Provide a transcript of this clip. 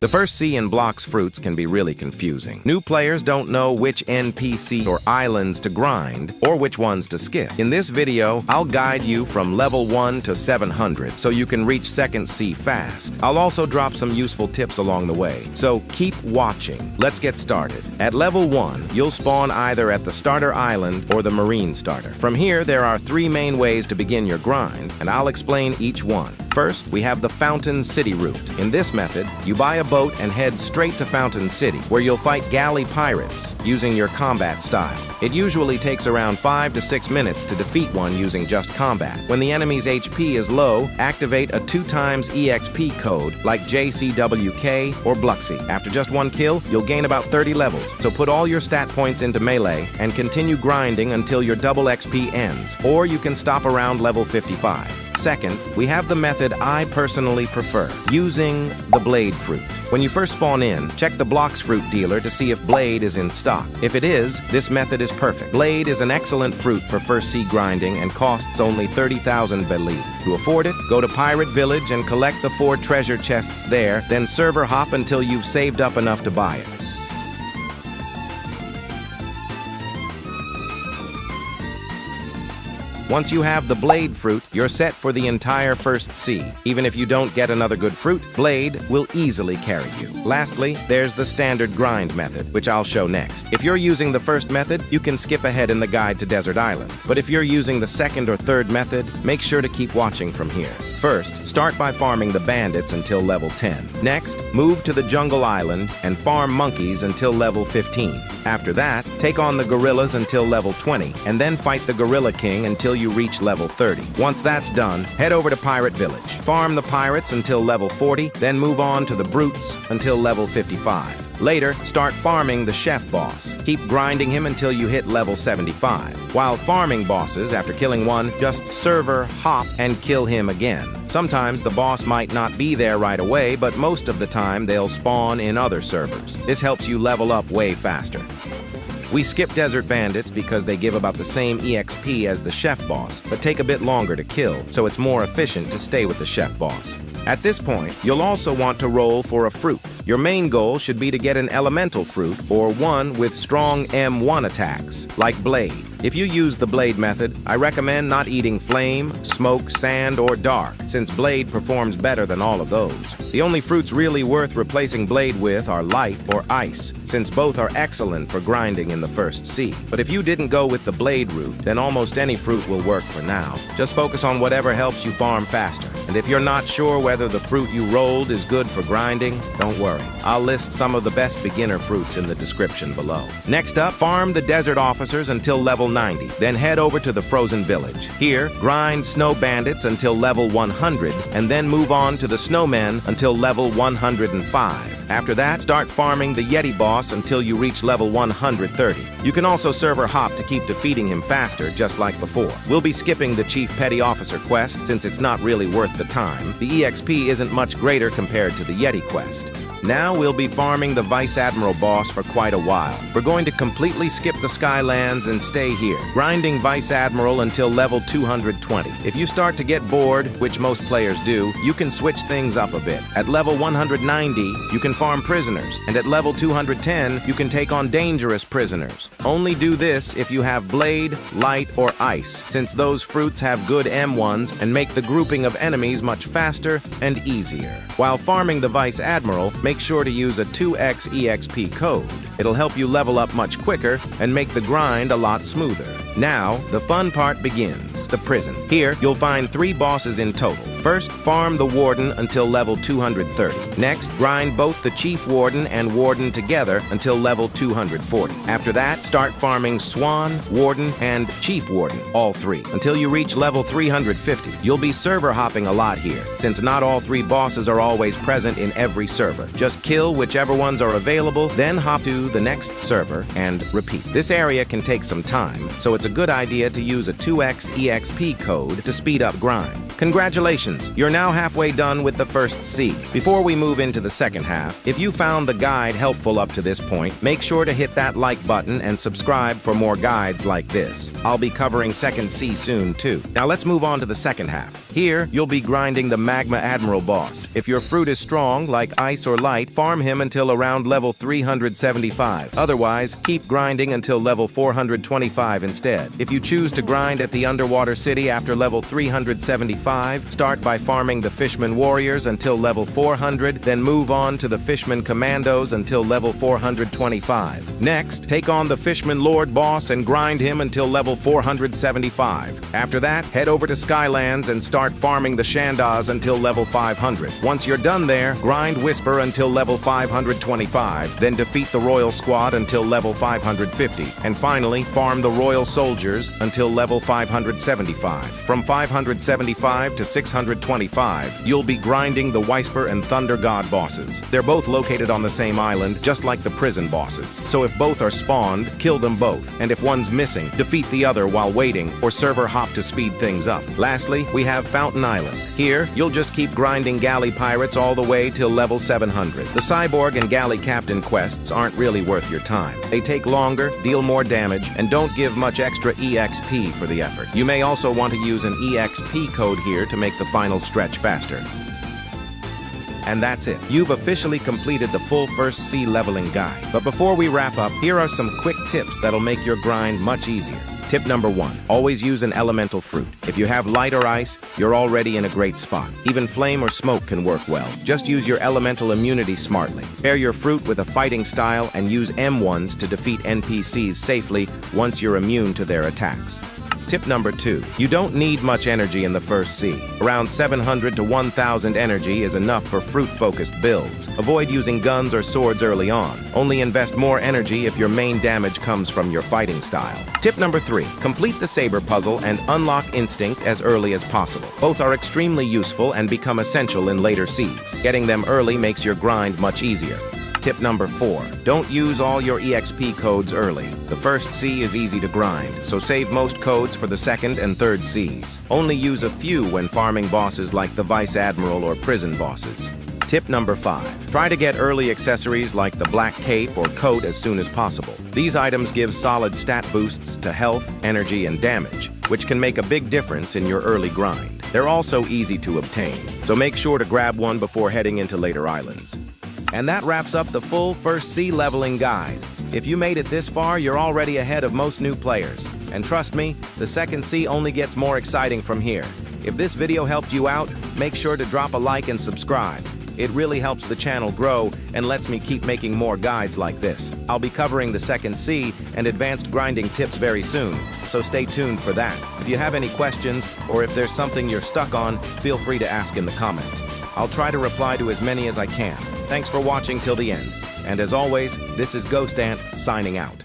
The first C in Blox Fruits can be really confusing. New players don't know which NPC or islands to grind or which ones to skip. In this video, I'll guide you from level 1 to 700 so you can reach second C fast. I'll also drop some useful tips along the way, so keep watching. Let's get started. At level 1, you'll spawn either at the starter island or the marine starter. From here, there are 3 main ways to begin your grind, and I'll explain each one. First, we have the Fountain City route. In this method, you buy a boat and head straight to Fountain City, where you'll fight galley pirates using your combat style. It usually takes around 5 to 6 minutes to defeat one using just combat. When the enemy's HP is low, activate a 2x EXP code like JCWK or Bluxy. After just one kill, you'll gain about 30 levels, so put all your stat points into melee and continue grinding until your double XP ends, or you can stop around level 55. Second, we have the method I personally prefer, using the Blade Fruit. When you first spawn in, check the Blox Fruit dealer to see if Blade is in stock. If it is, this method is perfect. Blade is an excellent fruit for first sea grinding and costs only 30,000 Beli. To afford it, go to Pirate Village and collect the 4 treasure chests there, then server hop until you've saved up enough to buy it. Once you have the Blade Fruit, you're set for the entire first sea. Even if you don't get another good fruit, Blade will easily carry you. Lastly, there's the standard grind method, which I'll show next. If you're using the first method, you can skip ahead in the guide to Desert Island. But if you're using the second or third method, make sure to keep watching from here. First, start by farming the bandits until level 10. Next, move to the Jungle Island and farm monkeys until level 15. After that, take on the gorillas until level 20, and then fight the Gorilla King until you reach level 30. Once that's done, head over to Pirate Village. Farm the pirates until level 40, then move on to the brutes until level 55. Later, start farming the chef boss. Keep grinding him until you hit level 75. While farming bosses, after killing one, just server hop and kill him again. Sometimes the boss might not be there right away, but most of the time they'll spawn in other servers. This helps you level up way faster. We skip Desert Bandits because they give about the same EXP as the Chef Boss, but take a bit longer to kill, so it's more efficient to stay with the Chef Boss. At this point, you'll also want to roll for a fruit. Your main goal should be to get an elemental fruit, or one with strong M1 attacks, like Blade. If you use the Blade method, I recommend not eating Flame, Smoke, Sand, or Dark, since Blade performs better than all of those. The only fruits really worth replacing Blade with are Light or Ice, since both are excellent for grinding in the first sea. But if you didn't go with the Blade route, then almost any fruit will work for now. Just focus on whatever helps you farm faster. And if you're not sure whether the fruit you rolled is good for grinding, don't worry. I'll list some of the best beginner fruits in the description below. Next up, farm the desert officers until level 90, then head over to the frozen village. Here, grind snow bandits until level 100, and then move on to the snowmen until level 105. After that, start farming the Yeti boss until you reach level 130. You can also server hop to keep defeating him faster, just like before. We'll be skipping the Chief Petty Officer quest since it's not really worth the time. The EXP isn't much greater compared to the Yeti quest. Now we'll be farming the Vice Admiral boss for quite a while. We're going to completely skip the Skylands and stay here, grinding Vice Admiral until level 220. If you start to get bored, which most players do, you can switch things up a bit. At level 190, you can farm prisoners, and at level 210, you can take on dangerous prisoners. Only do this if you have Blade, Light, or Ice, since those fruits have good M1s and make the grouping of enemies much faster and easier. While farming the Vice Admiral, make sure to use a 2x EXP code. It'll help you level up much quicker and make the grind a lot smoother. Now, the fun part begins, the prison. Here, you'll find 3 bosses in total. First, farm the Warden until level 230. Next, grind both the Chief Warden and Warden together until level 240. After that, start farming Swan, Warden, and Chief Warden, all 3, until you reach level 350. You'll be server hopping a lot here, since not all 3 bosses are always present in every server. Just kill whichever ones are available, then hop to the next server and repeat. This area can take some time, so it's a good idea to use a 2x EXP code to speed up grind. Congratulations, you're now halfway done with the first C. Before we move into the second half, if you found the guide helpful up to this point, make sure to hit that like button and subscribe for more guides like this. I'll be covering second C soon too. Now let's move on to the second half. Here, you'll be grinding the Magma Admiral boss. If your fruit is strong, like ice or light, farm him until around level 375. Otherwise, keep grinding until level 425 instead. If you choose to grind at the underwater city after level 375, start by farming the Fishman Warriors until level 400, then move on to the Fishman Commandos until level 425. Next, take on the Fishman Lord boss and grind him until level 475. After that, head over to Skylands and start farming the Shandas until level 500. Once you're done there, grind Whisper until level 525, then defeat the Royal Squad until level 550, and finally, farm the Royal Soldiers until level 575. From 575 to 625, you'll be grinding the Whisper and Thunder God bosses. They're both located on the same island, just like the prison bosses. So if both are spawned, kill them both. And if one's missing, defeat the other while waiting, or server hop to speed things up. Lastly, we have Fountain Island. Here, you'll just keep grinding galley pirates all the way till level 700. The Cyborg and Galley Captain quests aren't really worth your time. They take longer, deal more damage, and don't give much extra EXP for the effort. You may also want to use an EXP code here to make the final stretch faster. And that's it. You've officially completed the full first C leveling guide. But before we wrap up, here are some quick tips that'll make your grind much easier. Tip number 1, always use an elemental fruit. If you have light or ice, you're already in a great spot. Even flame or smoke can work well. Just use your elemental immunity smartly. Pair your fruit with a fighting style and use M1s to defeat NPCs safely once you're immune to their attacks. Tip number 2, you don't need much energy in the first C. Around 700 to 1000 energy is enough for fruit-focused builds. Avoid using guns or swords early on. Only invest more energy if your main damage comes from your fighting style. Tip number 3, complete the saber puzzle and unlock instinct as early as possible. Both are extremely useful and become essential in later Cs. Getting them early makes your grind much easier. Tip number 4, don't use all your EXP codes early. The first C is easy to grind, so save most codes for the second and third Cs. Only use a few when farming bosses like the Vice Admiral or prison bosses. Tip number 5, try to get early accessories like the black cape or coat as soon as possible. These items give solid stat boosts to health, energy, and damage, which can make a big difference in your early grind. They're also easy to obtain, so make sure to grab one before heading into later islands. And that wraps up the full first C leveling guide. If you made it this far, you're already ahead of most new players. And trust me, the second C only gets more exciting from here. If this video helped you out, make sure to drop a like and subscribe. It really helps the channel grow and lets me keep making more guides like this. I'll be covering the second C and advanced grinding tips very soon, so stay tuned for that. If you have any questions, or if there's something you're stuck on, feel free to ask in the comments. I'll try to reply to as many as I can. Thanks for watching till the end. And as always, this is Ghost Ant signing out.